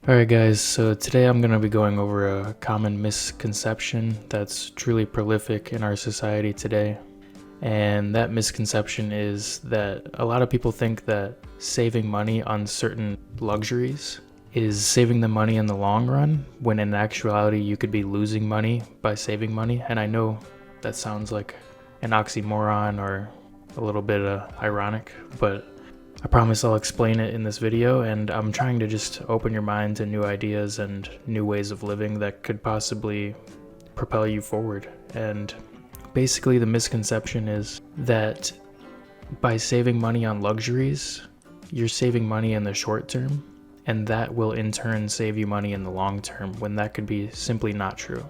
Alright guys, so today I'm going to be going over a common misconception that's truly prolific in our society today. And that misconception is that a lot of people think that saving money on certain luxuries is saving the money in the long run, when in actuality you could be losing money by saving money. And I know that sounds like an oxymoron or a little bit ironic, but I promise I'll explain it in this video, and I'm trying to just open your mind to new ideas and new ways of living that could possibly propel you forward. And basically the misconception is that by saving money on luxuries, you're saving money in the short term, and that will in turn save you money in the long term, when that could be simply not true.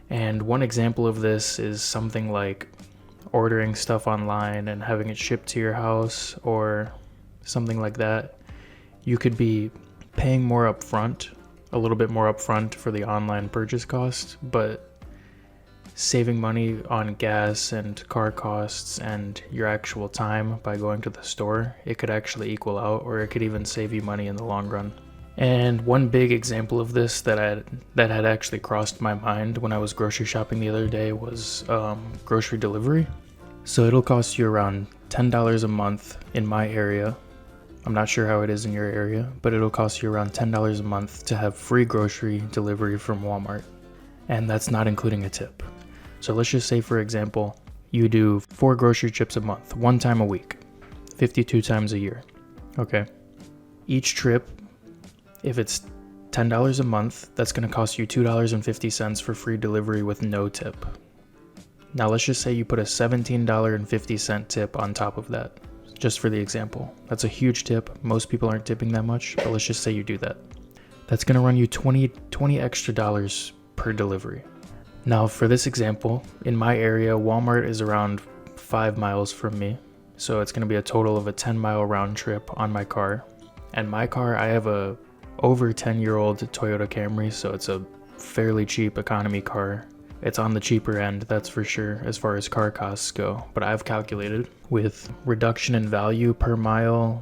And one example of this is something like ordering stuff online and having it shipped to your house, or something like that. You could be paying more upfront, a little bit more upfront for the online purchase cost, but saving money on gas and car costs and your actual time by going to the store. It could actually equal out, or it could even save you money in the long run. And one big example of this that had actually crossed my mind when I was grocery shopping the other day was grocery delivery. So it'll cost you around $10 a month in my area. I'm not sure how it is in your area, but it'll cost you around $10 a month to have free grocery delivery from Walmart. And that's not including a tip. So let's just say, for example, you do 4 grocery trips a month, 1 time a week, 52 times a year. Okay. Each trip, if it's $10 a month, that's going to cost you $2.50 for free delivery with no tip. Now let's just say you put a $17.50 tip on top of that, just for the example. That's a huge tip. Most people aren't tipping that much, but let's just say you do that. That's going to run you $20 extra dollars per delivery. Now for this example, in my area, Walmart is around 5 miles from me. So it's going to be a total of a 10-mile round trip on my car. And my car, I have a over 10-year-old Toyota Camry, so it's a fairly cheap economy car. It's on the cheaper end, that's for sure, as far as car costs go. But I've calculated with reduction in value per mile,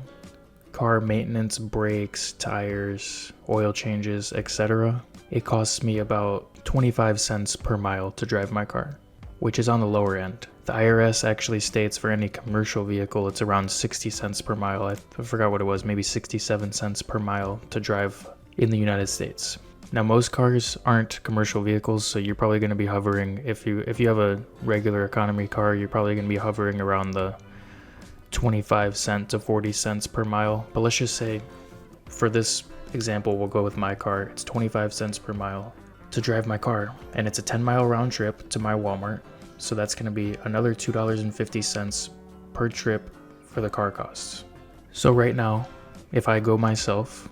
car maintenance, brakes, tires, oil changes, etc., it costs me about 25 cents per mile to drive my car, which is on the lower end. The IRS actually states for any commercial vehicle it's around 60 cents per mile. I forgot what it was, maybe 67 cents per mile to drive in the United States. Now most cars aren't commercial vehicles, so you're probably going to be hovering, if you have a regular economy car, you're probably going to be hovering around the 25 cent to 40 cents per mile. But let's just say, for this example, we'll go with my car. It's 25 cents per mile to drive my car, and it's a 10-mile round trip to my Walmart. So that's going to be another $2.50 per trip for the car costs. So right now, if I go myself,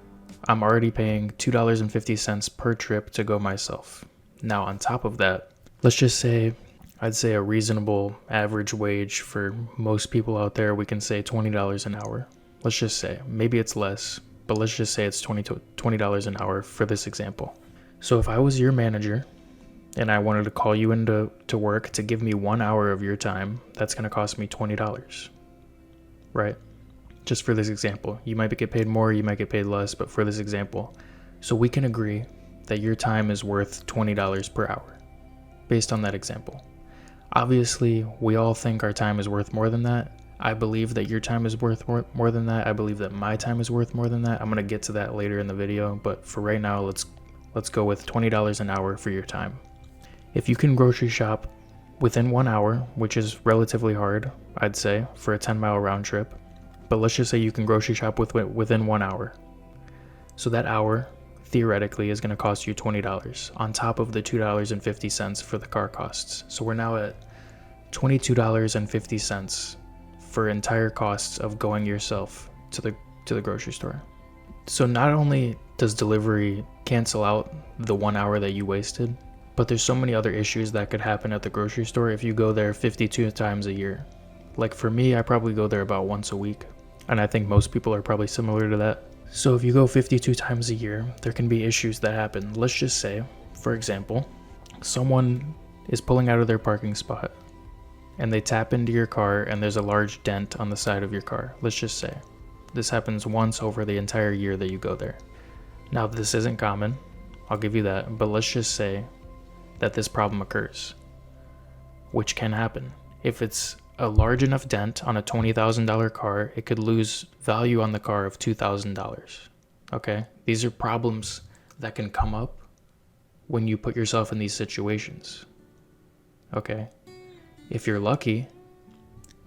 I'm already paying $2.50 per trip to go myself. Now on top of that, let's just say, I'd say a reasonable average wage for most people out there, we can say $20 an hour. Let's just say, maybe it's less, but let's just say it's $20 an hour for this example. So if I was your manager and I wanted to call you into work to give me 1 hour of your time, that's going to cost me $20, right? Just for this example. You might get paid more, you might get paid less, but for this example. So we can agree that your time is worth $20 per hour, based on that example. Obviously, we all think our time is worth more than that. I believe that your time is worth more than that. I believe that my time is worth more than that. I'm going to get to that later in the video, but for right now, let's go with $20 an hour for your time. If you can grocery shop within 1 hour, which is relatively hard, I'd say, for a 10-mile round trip, but let's just say you can grocery shop within 1 hour. So that hour, theoretically, is going to cost you $20 on top of the $2.50 for the car costs. So we're now at $22.50 for entire costs of going yourself to the grocery store. So not only does delivery cancel out the 1 hour that you wasted, but there's so many other issues that could happen at the grocery store if you go there 52 times a year. Like for me, I probably go there about once a week. And I think most people are probably similar to that. So if you go 52 times a year, there can be issues that happen. Let's just say, for example, someone is pulling out of their parking spot and they tap into your car and there's a large dent on the side of your car. Let's just say this happens once over the entire year that you go there. Now, this isn't common, I'll give you that, but let's just say that this problem occurs, which can happen. If it's a large enough dent on a $20,000 car, it could lose value on the car of $2,000. Okay? These are problems that can come up when you put yourself in these situations. Okay? If you're lucky,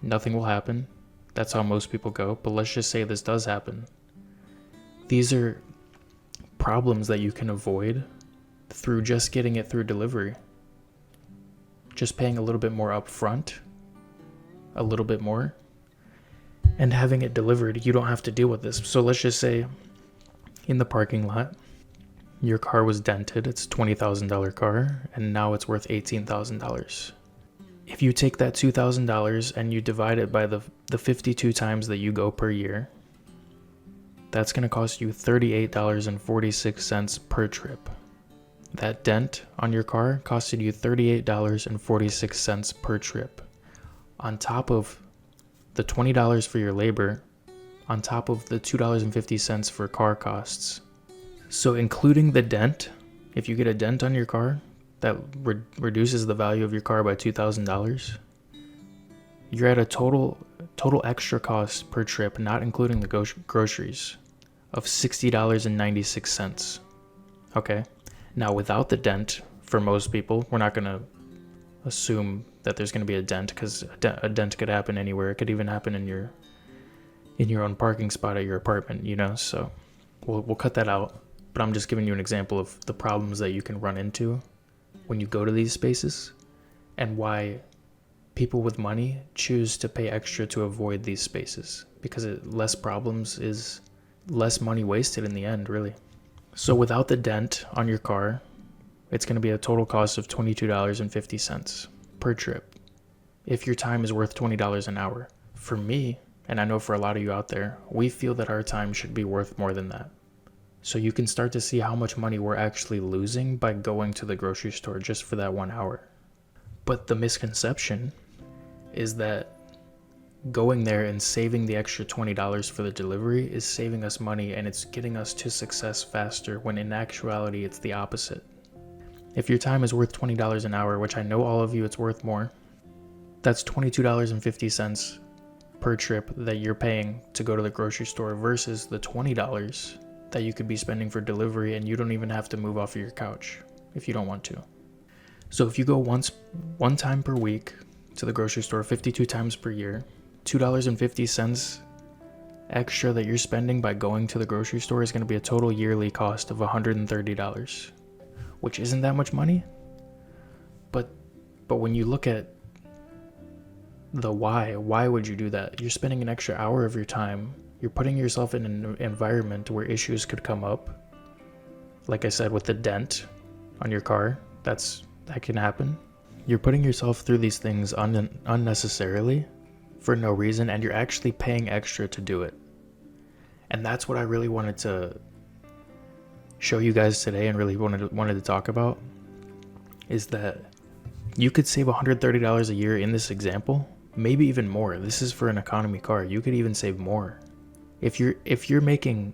nothing will happen. That's how most people go. But let's just say this does happen. These are problems that you can avoid through just getting it through delivery. Just paying a little bit more upfront, a little bit more, and having it delivered. You don't have to deal with this. So let's just say in the parking lot, your car was dented. It's a $20,000 car, and now it's worth $18,000. If you take that $2,000 and you divide it by the 52 times that you go per year, that's going to cost you $38.46 per trip. That dent on your car costed you $38.46 per trip. On top of the $20 for your labor, on top of the $2.50 for car costs. So including the dent, if you get a dent on your car, that reduces the value of your car by $2,000, you're at a total extra cost per trip, not including the groceries, of $60.96. Okay? Now, without the dent, for most people, we're not going to assume that there's going to be a dent, because a dent could happen anywhere. It could even happen in your own parking spot at your apartment, you know? So we'll cut that out. But I'm just giving you an example of the problems that you can run into when you go to these spaces, and why people with money choose to pay extra to avoid these spaces, because less problems is less money wasted in the end, really. So without the dent on your car, it's going to be a total cost of $22.50 per trip, if your time is worth $20 an hour. For me, and I know for a lot of you out there, we feel that our time should be worth more than that. So you can start to see how much money we're actually losing by going to the grocery store just for that 1 hour. But the misconception is that going there and saving the extra $20 for the delivery is saving us money, and it's getting us to success faster, when in actuality it's the opposite. If your time is worth $20 an hour, which I know all of you it's worth more, that's $22.50 per trip that you're paying to go to the grocery store, versus the $20 that you could be spending for delivery, and you don't even have to move off of your couch if you don't want to. So if you go one time per week to the grocery store, 52 times per year, $2.50 extra that you're spending by going to the grocery store is going to be a total yearly cost of $130, which isn't that much money. But when you look at the why would you do that? You're spending an extra hour of your time. You're putting yourself in an environment where issues could come up. Like I said, with the dent on your car, that can happen. You're putting yourself through these things unnecessarily for no reason, and you're actually paying extra to do it. And that's what I really wanted to show you guys today, and really wanted to talk about, is that you could save $130 a year in this example, maybe even more. This is for an economy car. You could even save more. If you're making,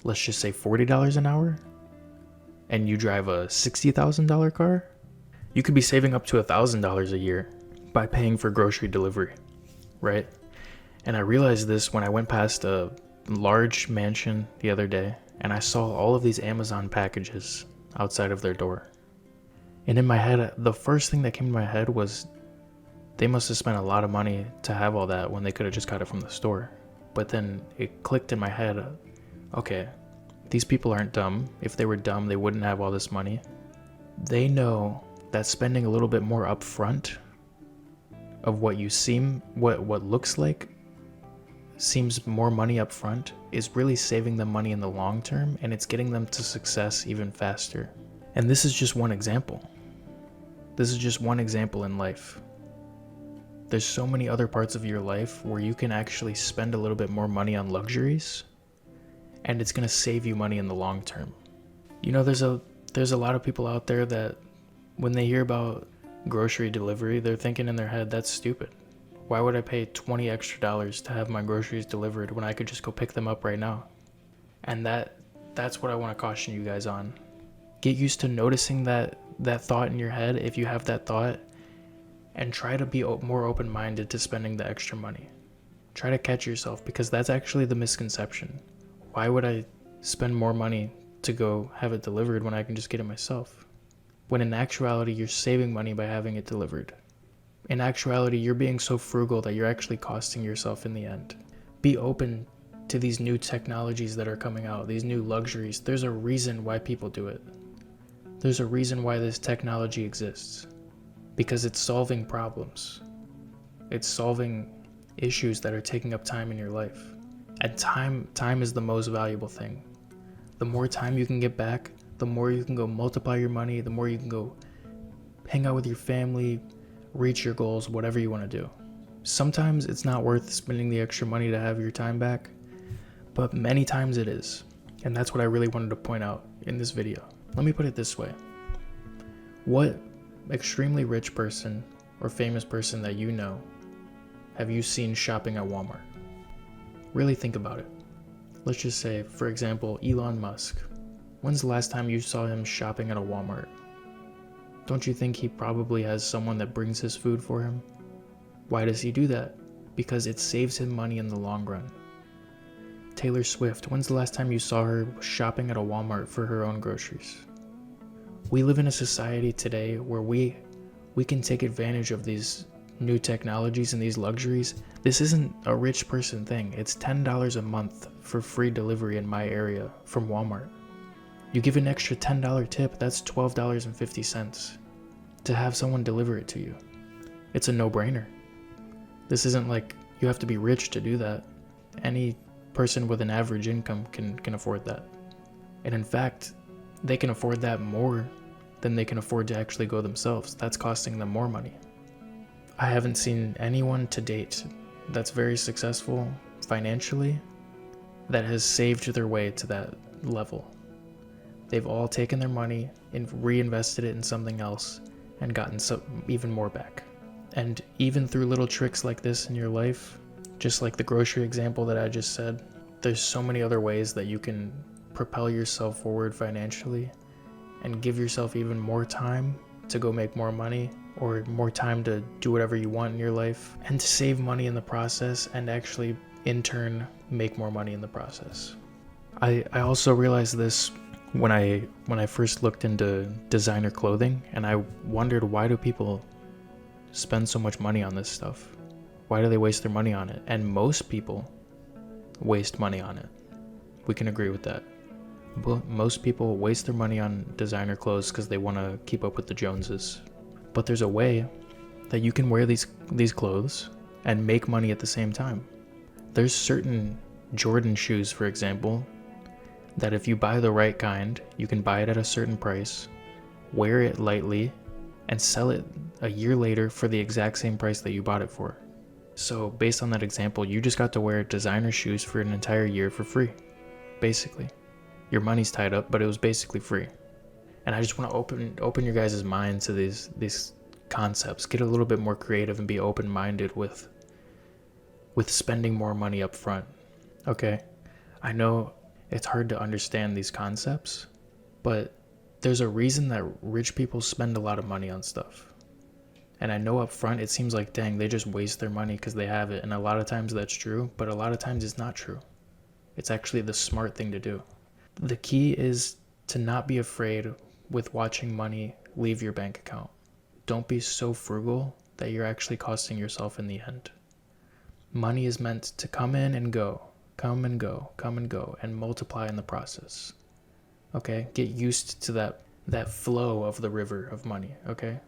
let's just say $40 an hour, and you drive a $60,000 car, you could be saving up to $1,000 a year by paying for grocery delivery, right? And I realized this when I went past a large mansion the other day, and I saw all of these Amazon packages outside of their door. And in my head, the first thing that came to my head was, they must have spent a lot of money to have all that when they could have just got it from the store. But then it clicked in my head, okay, these people aren't dumb. If they were dumb, they wouldn't have all this money. They know that spending a little bit more upfront of what looks like seems more money up front is really saving them money in the long term, and it's getting them to success even faster. And this is just one example. This is just one example in life. There's so many other parts of your life where you can actually spend a little bit more money on luxuries, and it's going to save you money in the long term. You know, there's a lot of people out there that when they hear about grocery delivery, they're thinking in their head, that's stupid. Why would I pay $20 extra to have my groceries delivered when I could just go pick them up right now? And that That's what I want to caution you guys on. Get used to noticing that thought in your head, if you have that thought, and try to be more open-minded to spending the extra money. Try to catch yourself, because that's actually the misconception. Why would I spend more money to go have it delivered when I can just get it myself? When in actuality, you're saving money by having it delivered. In actuality, you're being so frugal that you're actually costing yourself in the end. Be open to these new technologies that are coming out, these new luxuries. There's a reason why people do it. There's a reason why this technology exists. Because it's solving problems. It's solving issues that are taking up time in your life. And time is the most valuable thing. The more time you can get back, the more you can go multiply your money, the more you can go hang out with your family, reach your goals, whatever you want to do. Sometimes it's not worth spending the extra money to have your time back, but many times it is. And that's what I really wanted to point out in this video. Let me put it this way. What extremely rich person or famous person that you know have you seen shopping at Walmart? Really think about it. Let's just say, for example, Elon Musk. When's the last time you saw him shopping at a Walmart? Don't you think he probably has someone that brings his food for him? Why does he do that? Because it saves him money in the long run. Taylor Swift, when's the last time you saw her shopping at a Walmart for her own groceries? We live in a society today where we can take advantage of these new technologies and these luxuries. This isn't a rich person thing. It's $10 a month for free delivery in my area from Walmart. You give an extra $10 tip, that's $12.50 to have someone deliver it to you. It's a no-brainer. This isn't like you have to be rich to do that. Any person with an average income can afford that. And in fact, they can afford that more than they can afford to actually go themselves. That's costing them more money. I haven't seen anyone to date that's very successful financially that has saved their way to that level. They've all taken their money and reinvested it in something else and gotten even more back. And even through little tricks like this in your life, just like the grocery example that I just said, there's so many other ways that you can propel yourself forward financially and give yourself even more time to go make more money, or more time to do whatever you want in your life, and to save money in the process and actually in turn make more money in the process. I also realized this when I first looked into designer clothing, and I wondered, why do people spend so much money on this stuff? Why do they waste their money on it? And most people waste money on it. We can agree with that. But most people waste their money on designer clothes because they want to keep up with the Joneses. But there's a way that you can wear these clothes and make money at the same time. There's certain Jordan shoes, for example, that if you buy the right kind, you can buy it at a certain price, wear it lightly, and sell it a year later for the exact same price that you bought it for. So based on that example, you just got to wear designer shoes for an entire year for free, basically. Your money's tied up, but it was basically free. And I just want to open your guys' mind to these concepts. Get a little bit more creative and be open-minded with spending more money up front. Okay, I know it's hard to understand these concepts, but there's a reason that rich people spend a lot of money on stuff. And I know up front it seems like, dang, they just waste their money because they have it. And a lot of times that's true, but a lot of times it's not true. It's actually the smart thing to do. The key is to not be afraid with watching money leave your bank account. Don't be so frugal that you're actually costing yourself in the end. Money is meant to come in and go, come and go, come and go, and multiply in the process. Okay? Get used to that flow of the river of money, okay?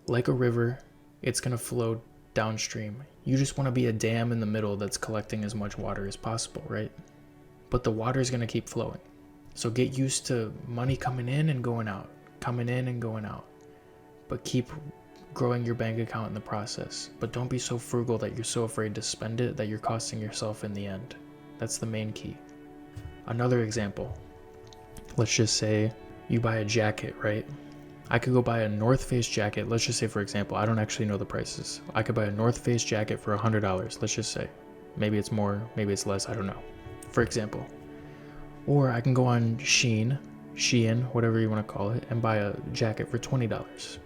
Like a river, it's gonna flow downstream. You just wanna be a dam in the middle that's collecting as much water as possible, right? But the water is gonna keep flowing. So get used to money coming in and going out, coming in and going out. But keep growing your bank account in the process. But don't be so frugal that you're so afraid to spend it that you're costing yourself in the end. That's the main key. Another example. Let's just say you buy a jacket, right? I could go buy a North Face jacket. Let's just say, for example, I don't actually know the prices. I could buy a North Face jacket for $100. Let's just say. Maybe it's more, maybe it's less, I don't know. For example. Or I can go on Shein, whatever you want to call it, and buy a jacket for $20.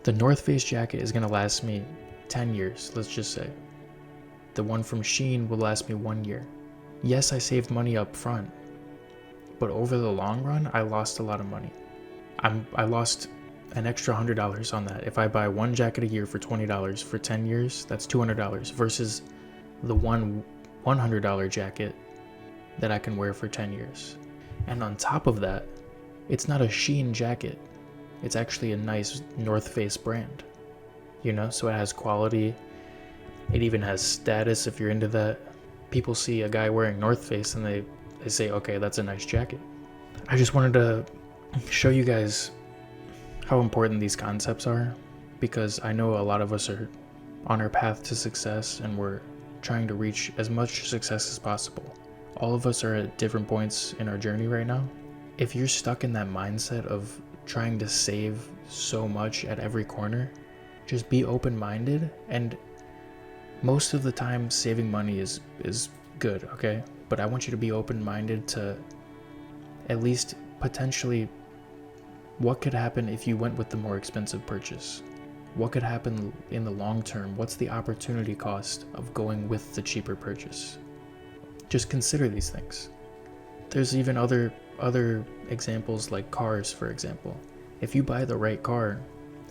The North Face jacket is going to last me 10 years, let's just say. The one from Shein will last me 1 year. Yes, I saved money up front, but over the long run, I lost a lot of money. I lost an extra $100 on that. If I buy one jacket a year for $20 for 10 years, that's $200 versus the one $100 jacket that I can wear for 10 years. And on top of that, it's not a Shein jacket. It's actually a nice North Face brand, so it has quality. It even has status if you're into that. People see a guy wearing North Face and they say, okay, that's a nice jacket. I just wanted to show you guys how important these concepts are, because I know a lot of us are on our path to success and we're trying to reach as much success as possible. All of us are at different points in our journey right now. If you're stuck in that mindset of trying to save so much at every corner, just be open-minded. And most of the time saving money is good, okay? But I want you to be open-minded to at least potentially what could happen if you went with the more expensive purchase. What could happen in the long term? What's the opportunity cost of going with the cheaper purchase? Just consider these things. There's even other examples like cars, for example. If you buy the right car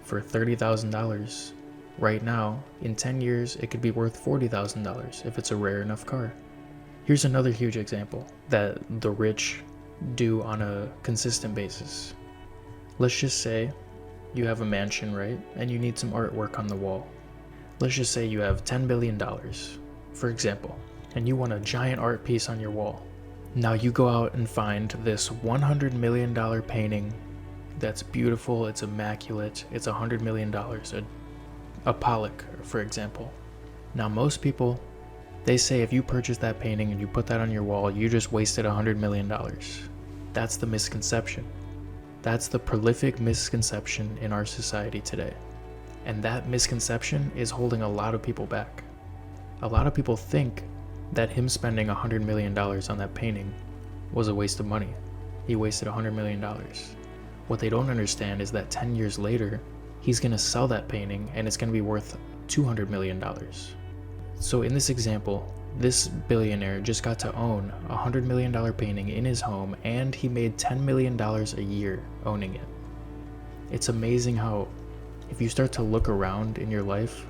for $30,000 right now, in 10 years it could be worth $40,000 if it's a rare enough car. Here's another huge example that the rich do on a consistent basis. Let's just say you have a mansion, right? And you need some artwork on the wall. Let's just say you have $10 billion, for example, and you want a giant art piece on your wall. Now you go out and find this $100 million painting that's beautiful, it's immaculate, it's $100 million, a Pollock, for example. Now most people, they say if you purchase that painting and you put that on your wall, you just wasted $100 million. That's the misconception. That's the prolific misconception in our society today. And that misconception is holding a lot of people back. A lot of people think that him spending $100 million on that painting was a waste of money. He wasted $100 million. What they don't understand is that 10 years later, he's going to sell that painting and it's going to be worth $200 million. So in this example, this billionaire just got to own a $100 million painting in his home, and he made $10 million a year owning it. It's amazing how if you start to look around in your life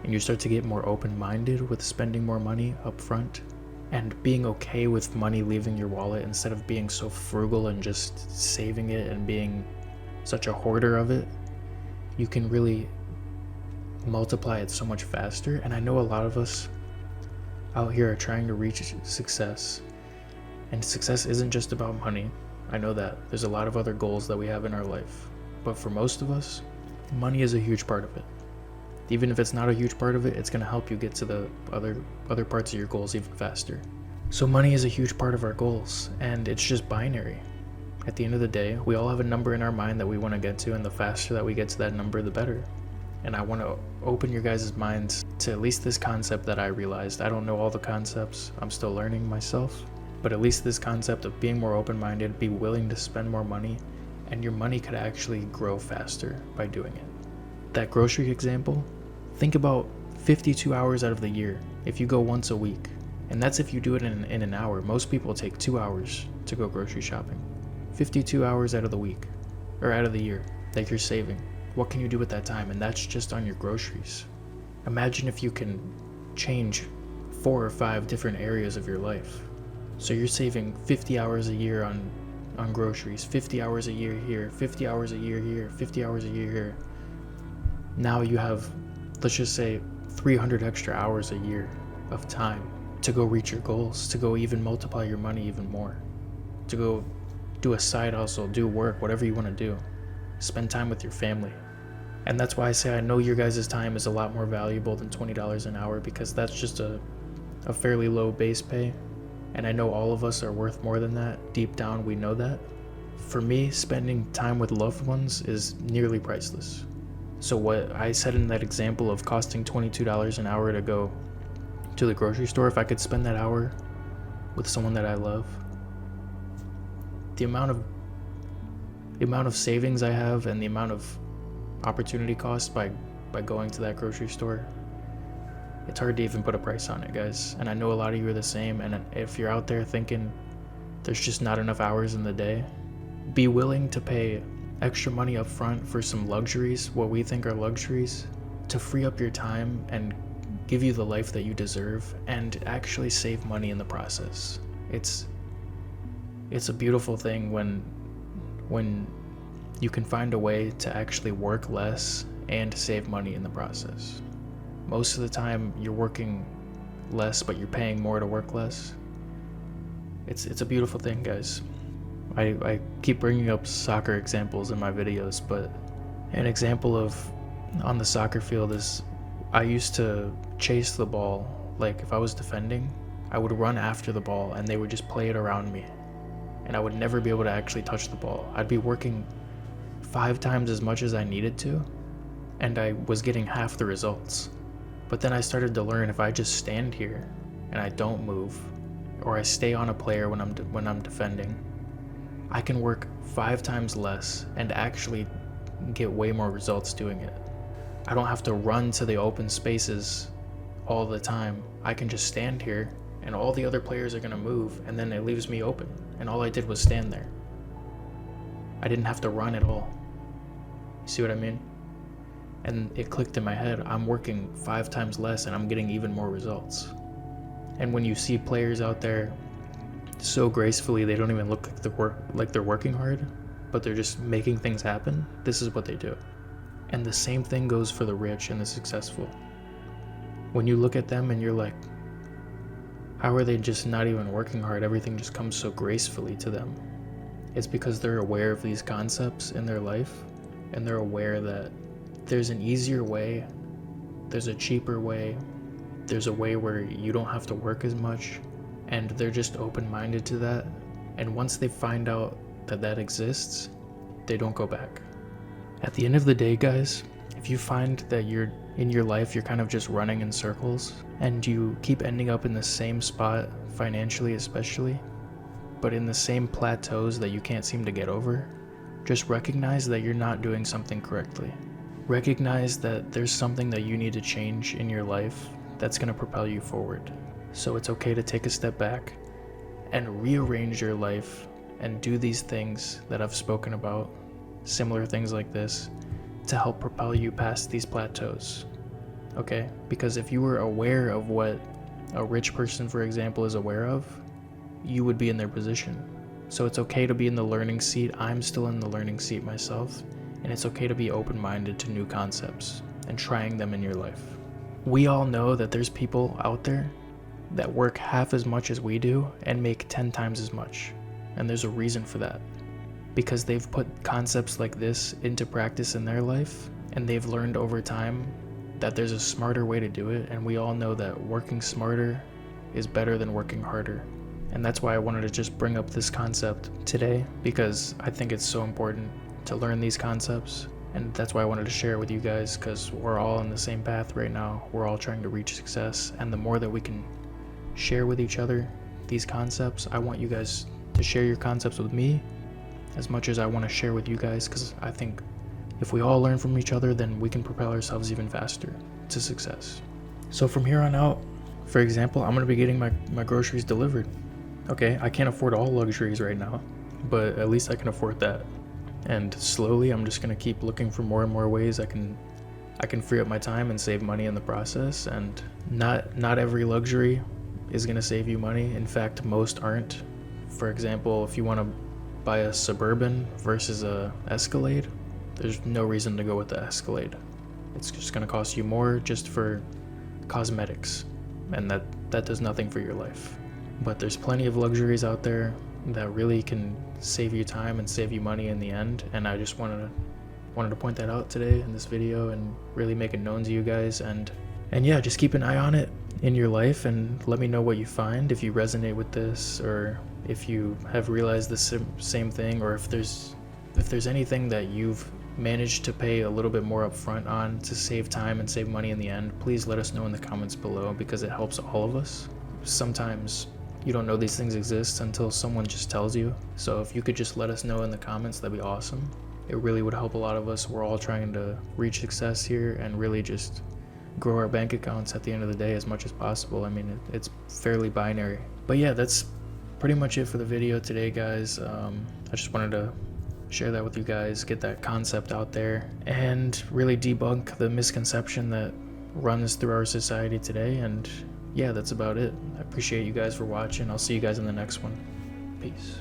and you start to get more open-minded with spending more money up front and being okay with money leaving your wallet instead of being so frugal and just saving it and being such a hoarder of it, you can really multiply it so much faster. And I know a lot of us out here are trying to reach success, and success isn't just about money. I know that there's a lot of other goals that we have in our life, but for most of us, money is a huge part of it. Even if it's not a huge part of it, it's going to help you get to the other parts of your goals even faster. So money is a huge part of our goals, and it's just binary. At the end of the day, we all have a number in our mind that we want to get to, and the faster that we get to that number, the better. And I want to open your guys' minds to at least this concept that I realized. I don't know all the concepts, I'm still learning myself, but at least this concept of being more open-minded, be willing to spend more money, and your money could actually grow faster by doing it. That grocery example, think about 52 hours out of the year if you go once a week, and that's if you do it in an hour. Most people take 2 hours to go grocery shopping. 52 hours out of the week, or out of the year, that you're saving. What can you do with that time? And that's just on your groceries. Imagine if you can change 4 or 5 different areas of your life. So you're saving 50 hours a year on groceries, 50 hours a year here, 50 hours a year here, 50 hours a year here. Now you have, let's just say, 300 extra hours a year of time to go reach your goals, to go even multiply your money even more, to go do a side hustle, do work, whatever you want to do. Spend time with your family. And that's why I say I know your guys' time is a lot more valuable than $20 an hour, because that's just a fairly low base pay. And I know all of us are worth more than that. Deep down, we know that. For me, spending time with loved ones is nearly priceless. So what I said in that example of costing $22 an hour to go to the grocery store, if I could spend that hour with someone that I love, the amount of savings I have and the amount of opportunity cost by going to that grocery store, it's hard to even put a price on it, guys. And I know a lot of you are the same, and if you're out there thinking there's just not enough hours in the day, be willing to pay extra money up front for some luxuries, what we think are luxuries, to free up your time and give you the life that you deserve and actually save money in the process. It's a beautiful thing when you can find a way to actually work less and save money in the process. Most of the time you're working less but you're paying more to work less. It's a beautiful thing, guys. I keep bringing up soccer examples in my videos, but an example of on the soccer field is I used to chase the ball. Like if I was defending, I would run after the ball and they would just play it around me, and I would never be able to actually touch the ball. I'd be working 5 times as much as I needed to, and I was getting half the results. But then I started to learn if I just stand here and I don't move, or I stay on a player when I'm defending, I can work 5 times less and actually get way more results doing it. I don't have to run to the open spaces all the time. I can just stand here and all the other players are gonna move, and then it leaves me open, and all I did was stand there. I didn't have to run at all. You see what I mean? And it clicked in my head, I'm working 5 times less and I'm getting even more results. And when you see players out there so gracefully, they don't even look like they're working hard, but they're just making things happen, this is what they do. And the same thing goes for the rich and the successful. When you look at them and you're like, how are they just not even working hard? Everything just comes so gracefully to them. It's because they're aware of these concepts in their life, and they're aware that there's an easier way, there's a cheaper way, there's a way where you don't have to work as much, and they're just open-minded to that. And once they find out that that exists, they don't go back. At the end of the day, guys, if you find that you're in your life, you're kind of just running in circles and you keep ending up in the same spot, financially especially, but in the same plateaus that you can't seem to get over, just recognize that you're not doing something correctly. Recognize that there's something that you need to change in your life that's going to propel you forward. So it's okay to take a step back and rearrange your life and do these things that I've spoken about, similar things like this, to help propel you past these plateaus. Okay? Because if you were aware of what a rich person, for example, is aware of, you would be in their position. So it's okay to be in the learning seat. I'm still in the learning seat myself, and it's okay to be open-minded to new concepts and trying them in your life. We all know that there's people out there that work half as much as we do and make 10 times as much. And there's a reason for that. Because they've put concepts like this into practice in their life, and they've learned over time that there's a smarter way to do it, and we all know that working smarter is better than working harder. And that's why I wanted to just bring up this concept today, because I think it's so important to learn these concepts, and that's why I wanted to share it with you guys, because we're all on the same path right now. We're all trying to reach success, and the more that we can share with each other these concepts, I want you guys to share your concepts with me as much as I want to share with you guys, because I think if we all learn from each other, then we can propel ourselves even faster to success. So from here on out, for example, I'm going to be getting my groceries delivered. Okay, I can't afford all luxuries right now, but at least I can afford that. And slowly, I'm just going to keep looking for more and more ways I can free up my time and save money in the process. And not every luxury is going to save you money. In fact, most aren't. For example, if you want to buy a Suburban versus a Escalade, there's no reason to go with the Escalade. It's just going to cost you more just for cosmetics, and that does nothing for your life. But there's plenty of luxuries out there that really can save you time and save you money in the end, and I just wanted to point that out today in this video and really make it known to you guys. And yeah, just keep an eye on it in your life and let me know what you find, if you resonate with this, or if you have realized the same thing, or if there's anything that you've managed to pay a little bit more upfront on to save time and save money in the end. Please let us know in the comments below, because it helps all of us. Sometimes you don't know these things exist until someone just tells you. So if you could just let us know in the comments, that'd be awesome. It really would help a lot of us. We're all trying to reach success here and really just grow our bank accounts at the end of the day as much as possible. I mean, it's fairly binary. But yeah, that's pretty much it for the video today, guys. I just wanted to share that with you guys, get that concept out there, and really debunk the misconception that runs through our society today. And yeah, that's about it. I appreciate you guys for watching. I'll see you guys in the next one. Peace.